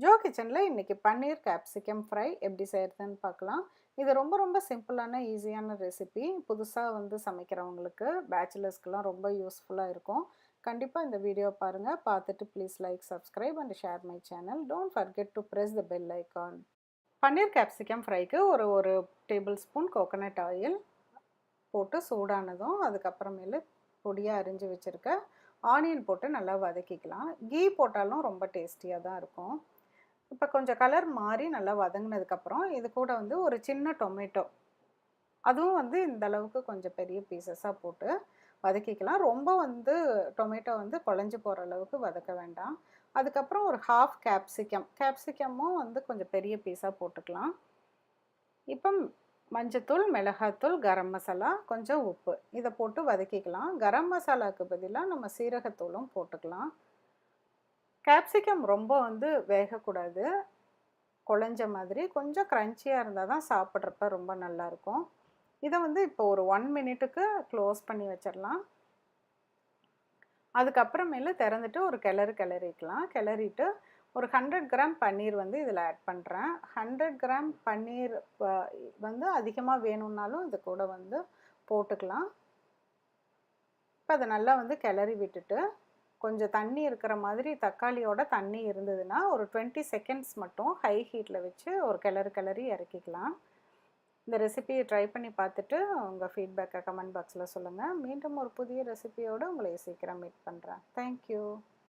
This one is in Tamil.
ஜோகிச்சனில் இன்றைக்கி பன்னீர் கேப்சிகம் ஃப்ரை எப்படி செய்கிறதுன்னு பார்க்கலாம். இது ரொம்ப ரொம்ப சிம்பிளான ஈஸியான ரெசிபி. புதுசாக சமைக்கிறவங்களுக்கு பேச்சுலர்ஸ்க்கெலாம் ரொம்ப யூஸ்ஃபுல்லாக இருக்கும். கண்டிப்பாக இந்த வீடியோ பாருங்கள். பார்த்துட்டு please like, subscribe and share my channel. Don't forget to press the bell icon. Paneer capsicum ஃப்ரைக்கு ஒரு டேபிள் ஸ்பூன் கோகோனட் ஆயில் போட்டு சூடானதும் அதுக்கப்புறமேலு பொடியாக அரிஞ்சு வச்சுருக்க ஆனியன் போட்டு நல்லா வதக்கிக்கலாம். கீ போட்டாலும் ரொம்ப டேஸ்டியாக தான் இருக்கும். இப்போ கொஞ்சம் கலர் மாறி நல்லா வதங்கினதுக்கப்புறம் இது கூட ஒரு சின்ன டொமேட்டோ, அதுவும் இந்த அளவுக்கு கொஞ்சம் பெரிய பீசஸாக போட்டு வதக்கிக்கலாம். ரொம்ப டொமேட்டோ குழஞ்சி போகிற அளவுக்கு வதக்க வேண்டாம். அதுக்கப்புறம் ஒரு ஹாஃப் கேப்சிகமும் கொஞ்சம் பெரிய பீஸாக போட்டுக்கலாம். இப்போ மஞ்சத்தூள், மிளகாத்தூள், கரம் மசாலா, கொஞ்சம் உப்பு இதை போட்டு வதக்கிக்கலாம். கரம் மசாலாவுக்கு பதிலாக நம்ம சீரகத்தூளும் போட்டுக்கலாம். கேப்சிகம் ரொம்ப வேகக்கூடாது, குழஞ்ச மாதிரி கொஞ்சம் க்ரன்ச்சியாக இருந்தால் தான் சாப்பிட்றப்ப ரொம்ப நல்லாயிருக்கும். இதை இப்போ ஒரு 1 மினிட்டுக்கு க்ளோஸ் பண்ணி வச்சிடலாம். அதுக்கப்புறமேலு திறந்துட்டு ஒரு கிளறிக்கலாம். கிளறிட்டு ஒரு 100 கிராம் பன்னீர் இதில் ஆட் பண்ணுறேன். 100 கிராம் பன்னீர் அதிகமாக வேணும்னாலும் இது கூட போட்டுக்கலாம். இப்போ அதை நல்லா கிளறி விட்டுட்டு கொஞ்சம் தண்ணி இருக்கிற மாதிரி, தக்காளியோட தண்ணி இருந்ததுன்னா ஒரு 20 செகண்ட்ஸ் மட்டும் ஹை ஹீட்டில் வச்சு ஒரு கிளறி இறக்கிக்கலாம். இந்த ரெசிபியை ட்ரை பண்ணி பார்த்துட்டு உங்கள் ஃபீட்பேக்கை கமெண்ட் பாக்ஸில் சொல்லுங்கள். மீண்டும் ஒரு புதிய ரெசிபியோடு உங்களை சீக்கிரம் மீட் பண்ணுறேன். தேங்க்யூ.